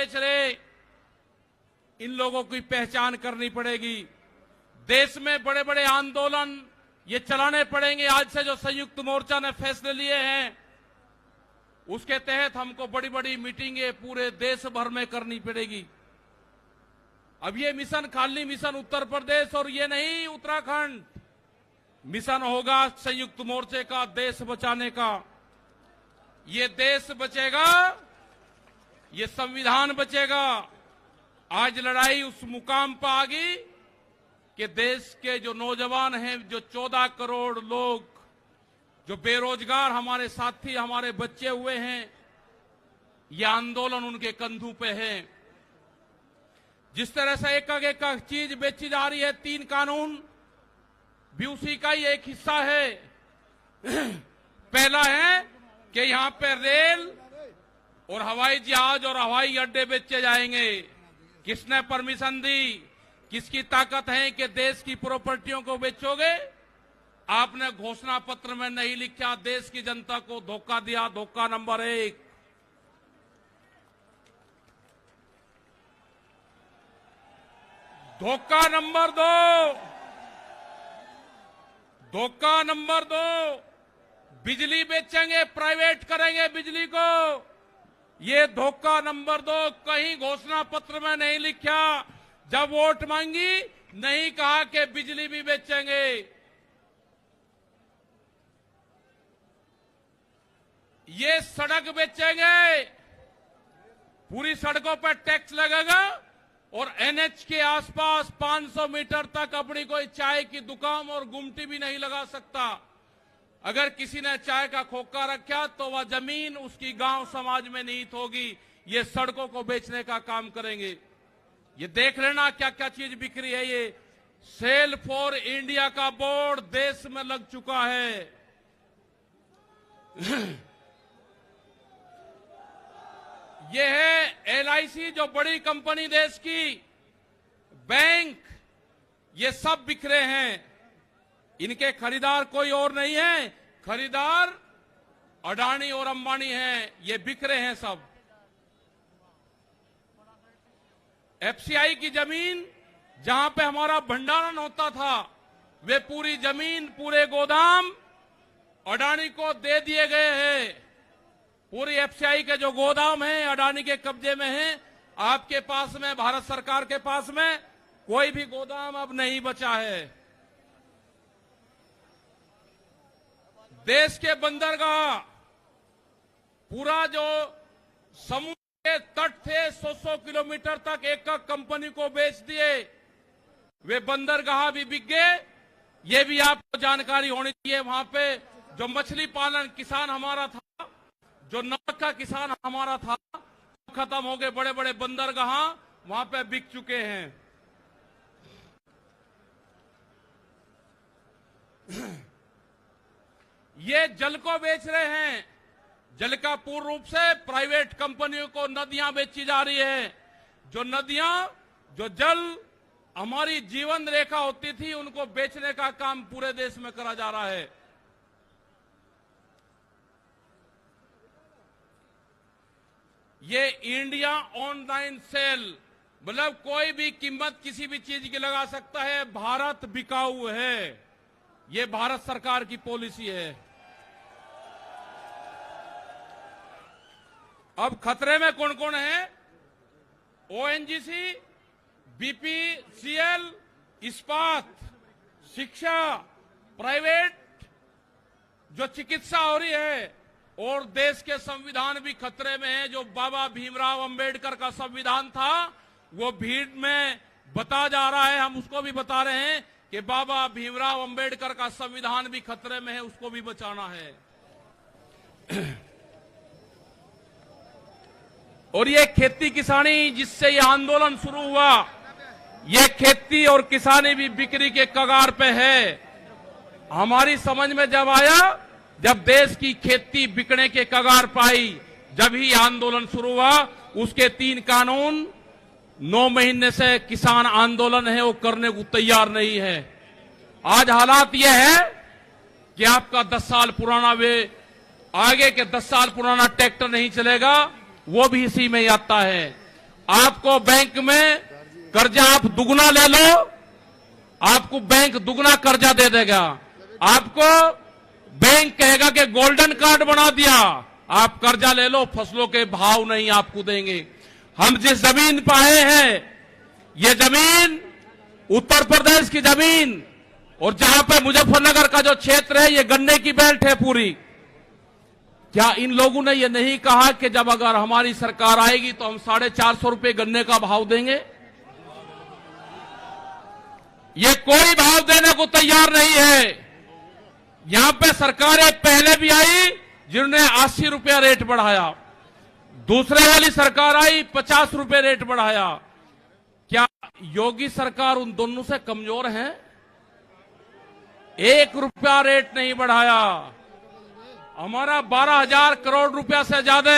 बेच रहे, इन लोगों की पहचान करनी पड़ेगी। देश में बड़े बड़े आंदोलन ये चलाने पड़ेंगे। आज से जो संयुक्त मोर्चा ने फैसले लिए हैं, उसके तहत हमको बड़ी बड़ी मीटिंगें पूरे देश भर में करनी पड़ेगी। अब ये मिशन खाली मिशन उत्तर प्रदेश और ये नहीं उत्तराखंड, मिशन होगा संयुक्त मोर्चे का देश बचाने का। ये देश बचेगा, ये संविधान बचेगा। आज लड़ाई उस मुकाम पर आ गई कि देश के जो नौजवान हैं, जो 14 करोड़ लोग जो बेरोजगार हमारे साथी, हमारे बच्चे हुए हैं, यह आंदोलन उनके कंधों पे है। जिस तरह से एक चीज बेची जा रही है, 3 कानून भी उसी का ही एक हिस्सा है। पहला है कि यहां पे रेल और हवाई जहाज और हवाई अड्डे बेचे जाएंगे। किसने परमिशन दी? किसकी ताकत है कि देश की प्रॉपर्टियों को बेचोगे? आपने घोषणा पत्र में नहीं लिखा, देश की जनता को धोखा दिया। धोखा नंबर 1। धोखा नंबर 2, धोखा नंबर 2, बिजली बेचेंगे, प्राइवेट करेंगे बिजली को। ये धोखा नंबर 2 कहीं घोषणा पत्र में नहीं लिखा। जब वोट मांगी, नहीं कहा कि बिजली भी बेचेंगे। ये सड़क बेचेंगे, पूरी सड़कों पर टैक्स लगेगा और एनएच के आसपास 500 मीटर तक अपनी कोई चाय की दुकान और गुमटी भी नहीं लगा सकता। अगर किसी ने चाय का खोखा रखा तो वह जमीन उसकी गांव समाज में निहित होगी। ये सड़कों को बेचने का काम करेंगे। ये देख लेना क्या क्या चीज बिक्री है। ये सेल फॉर इंडिया का बोर्ड देश में लग चुका है। ये है एलआईसी, जो बड़ी कंपनी देश की, बैंक, ये सब बिखरे हैं। इनके खरीदार कोई और नहीं है, खरीदार अडानी और अंबानी हैं। ये बिखरे हैं सब। एफसीआई की जमीन, जहां पे हमारा भंडारण होता था, वे पूरी जमीन, पूरे गोदाम अडानी को दे दिए गए हैं। पूरी एफसीआई के जो गोदाम हैं अडानी के कब्जे में हैं। आपके पास में, भारत सरकार के पास में कोई भी गोदाम अब नहीं बचा है। देश के बंदरगाह, पूरा जो समुद्र के तट थे 100 किलोमीटर तक एक कंपनी को बेच दिए। वे बंदरगाह भी बिक गए। ये भी आपको जानकारी होनी चाहिए। वहां पे जो मछली पालन किसान हमारा था, जो नमक का किसान हमारा था, खत्म हो गए। बड़े बड़े बंदरगाह वहां पे बिक चुके हैं। ये जल को बेच रहे हैं। जल का पूर्ण रूप से प्राइवेट कंपनियों को नदियां बेची जा रही है। जो नदियां, जो जल हमारी जीवन रेखा होती थी, उनको बेचने का काम पूरे देश में करा जा रहा है। ये इंडिया ऑनलाइन सेल, मतलब कोई भी कीमत किसी भी चीज की लगा सकता है। भारत बिकाऊ है। ये भारत सरकार की पॉलिसी है। अब खतरे में कौन कौन है? ओएनजीसी, बीपीसीएल, इस्पात, शिक्षा, प्राइवेट जो चिकित्सा हो रही है, और देश के संविधान भी खतरे में है। जो बाबा भीमराव अंबेडकर का संविधान था, वो भीड़ में बता जा रहा है। हम उसको भी बता रहे हैं कि बाबा भीमराव अंबेडकर का संविधान भी खतरे में है, उसको भी बचाना है। और ये खेती किसानी, जिससे ये आंदोलन शुरू हुआ, ये खेती और किसानी भी बिक्री के कगार पे है। हमारी समझ में जब आया, जब देश की खेती बिकने के कगार पाई, जब ही आंदोलन शुरू हुआ। उसके 3 कानून 9 महीने से किसान आंदोलन है, वो करने को तैयार नहीं है। आज हालात यह है कि आपका 10 साल पुराना, वे आगे के 10 साल पुराना ट्रैक्टर नहीं चलेगा, वो भी इसी में आता है। आपको बैंक में कर्जा आप दुगना ले लो, आपको बैंक दुगना कर्जा दे देगा। आपको बैंक कहेगा कि गोल्डन कार्ड बना दिया, आप कर्जा ले लो, फसलों के भाव नहीं आपको देंगे। हम जिस जमीन पर आए हैं, ये जमीन उत्तर प्रदेश की जमीन, और जहां पे मुजफ्फरनगर का जो क्षेत्र है, ये गन्ने की बेल्ट है पूरी। क्या इन लोगों ने ये नहीं कहा कि जब अगर हमारी सरकार आएगी तो हम 450 रुपए गन्ने का भाव देंगे? ये कोई भाव देने को तैयार नहीं है। यहां पे सरकारें पहले भी आई जिन्होंने 80 रुपया रेट बढ़ाया, दूसरे वाली सरकार आई 50 रुपए रेट बढ़ाया। क्या योगी सरकार उन दोनों से कमजोर है? 1 रुपया रेट नहीं बढ़ाया। हमारा 12,000 करोड़ रुपया से ज्यादा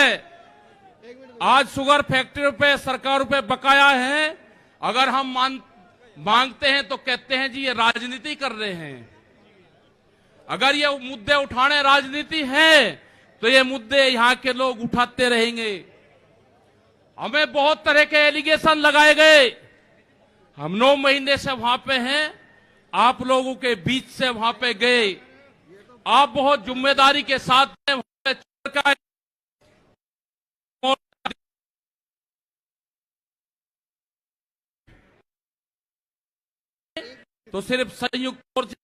आज शुगर फैक्ट्री पे सरकार पे बकाया है। अगर हम मांगते हैं तो कहते हैं जी ये राजनीति कर रहे हैं। अगर ये मुद्दे उठाने राजनीति है तो ये मुद्दे यहां के लोग उठाते रहेंगे। हमें बहुत तरह के एलिगेशन लगाए गए। हम 9 महीने से वहां पे हैं, आप लोगों के बीच से वहां पे गए। आप बहुत जिम्मेदारी के साथ तो सिर्फ संयुक्त मोर्चा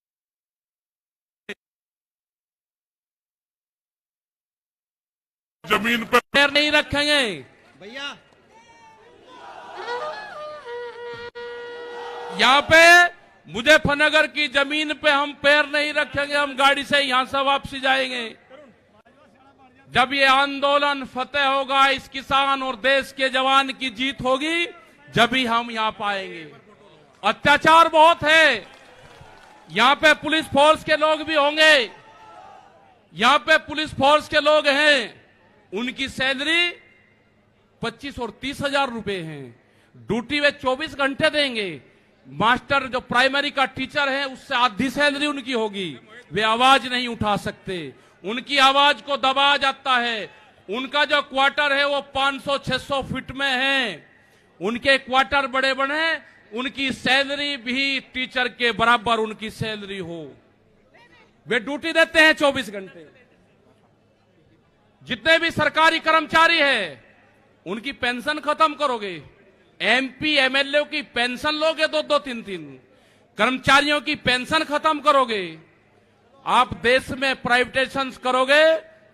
जमीन पर पैर नहीं रखेंगे भैया। यहाँ पे मुजफ्फरनगर की जमीन पे हम पैर नहीं रखेंगे। हम गाड़ी से यहां से वापसी जाएंगे। जब ये आंदोलन फतेह होगा, इस किसान और देश के जवान की जीत होगी, जब ही हम यहां पाएंगे। अत्याचार बहुत है। यहां पे पुलिस फोर्स के लोग भी होंगे। यहां पे पुलिस फोर्स के लोग हैं, उनकी सैलरी 25 और 30 हजार रुपए है। ड्यूटी वे 24 घंटे देंगे। मास्टर जो प्राइमरी का टीचर है, उससे आधी सैलरी उनकी होगी। वे आवाज नहीं उठा सकते, उनकी आवाज को दबाया जाता है। उनका जो क्वार्टर है वो 500-600 फीट में है। उनके क्वार्टर बड़े बड़े, उनकी सैलरी भी टीचर के बराबर उनकी सैलरी हो। वे ड्यूटी देते हैं 24 घंटे। जितने भी सरकारी कर्मचारी हैं, उनकी पेंशन खत्म करोगे। एमपी एमएलए की पेंशन लोगे 2-2, 3-3। कर्मचारियों की पेंशन खत्म करोगे। आप देश में प्राइवेटाइजेशन करोगे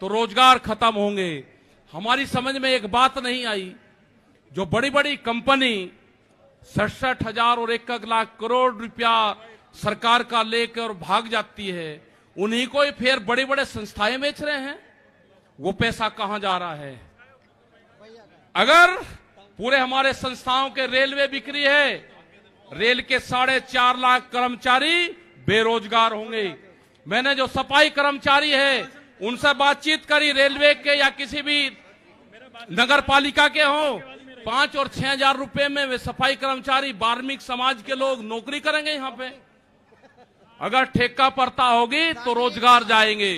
तो रोजगार खत्म होंगे। हमारी समझ में एक बात नहीं आई, जो बड़ी बड़ी कंपनी 67,000 और 1 लाख करोड़ रुपया सरकार का लेकर भाग जाती है, उन्हीं को ही फिर बड़ी बड़े संस्थाएं बेच रहे हैं। वो पैसा कहां जा रहा है? अगर पूरे हमारे संस्थाओं के रेलवे बिक्री है, रेल के 4.5 लाख कर्मचारी बेरोजगार होंगे। मैंने जो सफाई कर्मचारी है उनसे बातचीत करी, रेलवे के या किसी भी नगर पालिका के हों, 5 और 6 हजार रुपए में वे सफाई कर्मचारी बार्मिक समाज के लोग नौकरी करेंगे। यहां पे अगर ठेका पड़ता होगी तो रोजगार जाएंगे।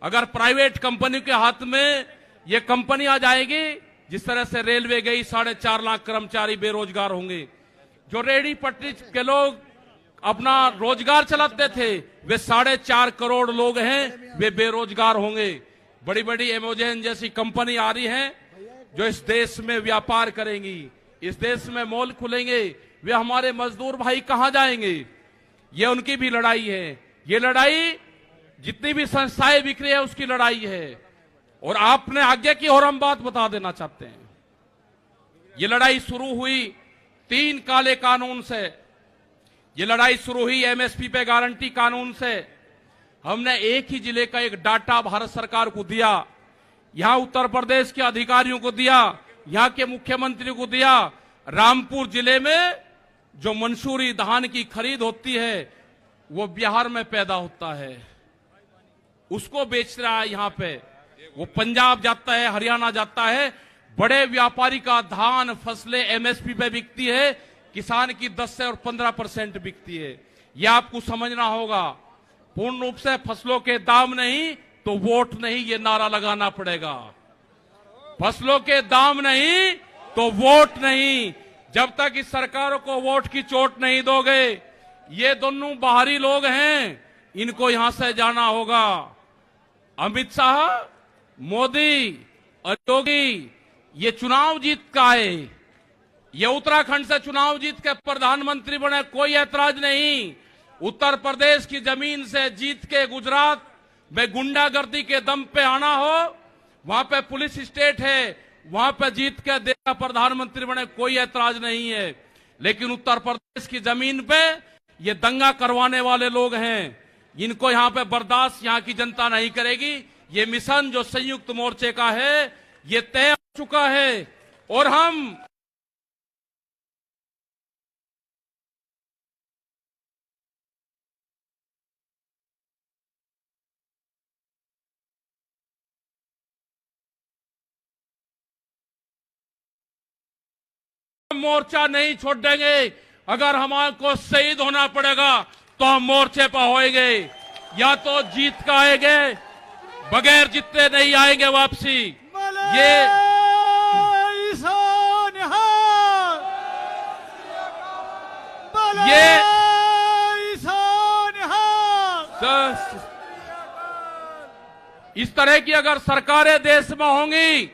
अगर प्राइवेट कंपनी के हाथ में ये कंपनी आ जाएगी, जिस तरह से रेलवे गई, 4.5 लाख कर्मचारी बेरोजगार होंगे। जो रेहड़ी पटरी के लोग अपना रोजगार चलाते थे, वे 4.5 करोड़ लोग हैं, वे बेरोजगार होंगे। बड़ी बड़ी एमेजॉन जैसी कंपनी आ रही है जो इस देश में व्यापार करेंगी, इस देश में मॉल खुलेंगे। वे हमारे मजदूर भाई कहां जाएंगे? ये उनकी भी लड़ाई है। ये लड़ाई जितनी भी संस्थाएं बिक्री है उसकी लड़ाई है। और आपने आगे की और हम बात बता देना चाहते हैं, ये लड़ाई शुरू हुई 3 काले कानून से। ये लड़ाई शुरू हुई एमएसपी पे गारंटी कानून से। हमने एक ही जिले का एक डाटा भारत सरकार को दिया, यहां उत्तर प्रदेश के अधिकारियों को दिया, यहां के मुख्यमंत्री को दिया। रामपुर जिले में जो मंसूरी धान की खरीद होती है वो बिहार में पैदा होता है, उसको बेच रहा है यहां पे। वो पंजाब जाता है, हरियाणा जाता है। बड़े व्यापारी का धान फसलें एमएसपी पे बिकती है, किसान की 10 से और 15% बिकती है। यह आपको समझना होगा। पूर्ण रूप से फसलों के दाम नहीं तो वोट नहीं, ये नारा लगाना पड़ेगा। फसलों के दाम नहीं तो वोट नहीं, जब तक इस सरकारों को वोट की चोट नहीं दोगे, ये दोनों बाहरी लोग हैं, इनको यहां से जाना होगा। अमित शाह, मोदी और योगी ये चुनाव जीत का है, ये उत्तराखंड से चुनाव जीत के प्रधानमंत्री बने, कोई ऐतराज नहीं। उत्तर प्रदेश की जमीन से जीत के गुजरात में गुंडागर्दी के दम पे आना हो, वहां पे पुलिस स्टेट है, वहां पे जीत के देश का प्रधानमंत्री बने, कोई ऐतराज नहीं है। लेकिन उत्तर प्रदेश की जमीन पे ये दंगा करवाने वाले लोग हैं, इनको यहां पे बर्दाश्त यहां की जनता नहीं करेगी। ये मिशन जो संयुक्त मोर्चे का है, ये तय हो चुका है और हम मोर्चा नहीं छोड़ देंगे। अगर हमारे को शहीद होना पड़ेगा तो हम मोर्चे पर होएंगे, या तो जीत का आएंगे, बगैर जीते नहीं आएंगे वापसी। ये इस तरह की अगर सरकारें देश में होंगी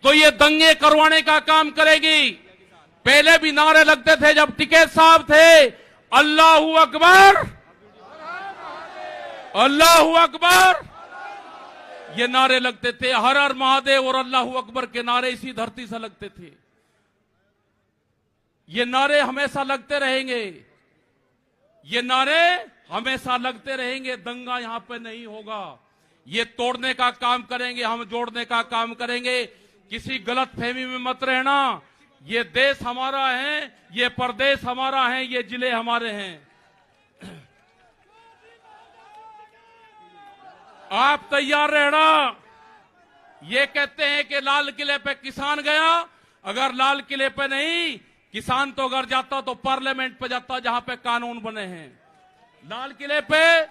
तो ये दंगे करवाने का काम करेगी। पहले भी नारे लगते थे जब टिकैत साहब थे, अल्लाहू अकबर, अल्लाहू अकबर, ये नारे लगते थे। हर हर महादेव और अल्लाहू अकबर के नारे इसी धरती से लगते थे। ये नारे हमेशा लगते रहेंगे, ये नारे हमेशा लगते रहेंगे। दंगा यहां पे नहीं होगा। ये तोड़ने का काम करेंगे, हम जोड़ने का काम करेंगे। किसी गलत फहमी में मत रहना। ये देश हमारा है, ये प्रदेश हमारा है, ये जिले हमारे हैं। आप तैयार रहना। ये कहते हैं कि लाल किले पे किसान गया, अगर लाल किले पे नहीं, किसान तो अगर जाता तो पार्लियामेंट पे जाता जहां पे कानून बने हैं। लाल किले पे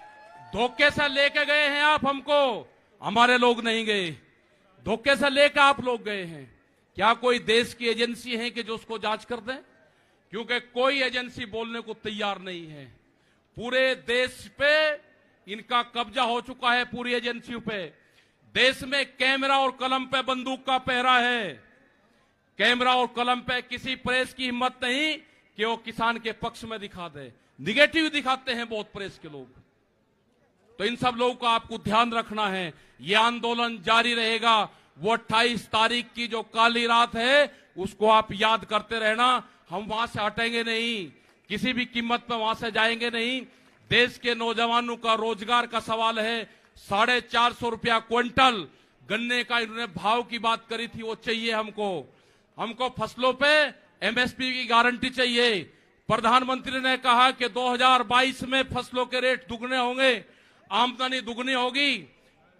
धोखे से लेके गए हैं आप हमको, हमारे लोग नहीं गए। धोखे से लेकर आप लोग गए हैं। क्या कोई देश की एजेंसी है कि जो उसको जांच कर दे? क्योंकि कोई एजेंसी बोलने को तैयार नहीं है। पूरे देश पे इनका कब्जा हो चुका है, पूरी एजेंसियों पे। देश में कैमरा और कलम पे बंदूक का पहरा है। कैमरा और कलम पे किसी प्रेस की हिम्मत नहीं कि वो किसान के पक्ष में दिखा दे। निगेटिव दिखाते हैं बहुत प्रेस के लोग। तो इन सब लोगों का आपको ध्यान रखना है। ये आंदोलन जारी रहेगा। वो 28 तारीख की जो काली रात है उसको आप याद करते रहना। हम वहां से हटेंगे नहीं, किसी भी कीमत पर वहां से जाएंगे नहीं। देश के नौजवानों का रोजगार का सवाल है। 450 रुपया क्विंटल गन्ने का इन्होंने भाव की बात करी थी, वो चाहिए हमको। हमको फसलों पे एमएसपी की गारंटी चाहिए। प्रधानमंत्री ने कहा कि 2022 में फसलों के रेट दुगने होंगे, आमदनी दुगनी होगी।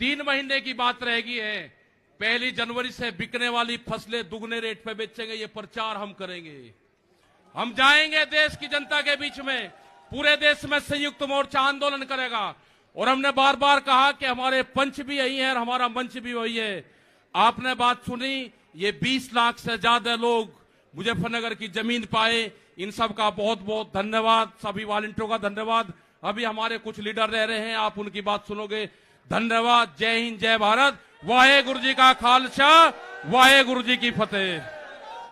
3 महीने की बात रहेगी है। 1 जनवरी से बिकने वाली फसलें दुगने रेट पे बेचेंगे। ये प्रचार हम करेंगे। हम जाएंगे देश की जनता के बीच में, पूरे देश में संयुक्त मोर्चा आंदोलन करेगा। और हमने बार बार कहा कि हमारे पंच भी यही है और हमारा मंच भी वही है। आपने बात सुनी, ये 20 लाख से ज्यादा लोग मुजफ्फरनगर की जमीन पाए। इन सब का बहुत बहुत धन्यवाद। सभी वॉलंटियरों का धन्यवाद। अभी हमारे कुछ लीडर रह रहे हैं, आप उनकी बात सुनोगे। धन्यवाद। जय हिंद, जय भारत। वाहे गुरु जी का खालसा, वाहे गुरु जी की फतेह।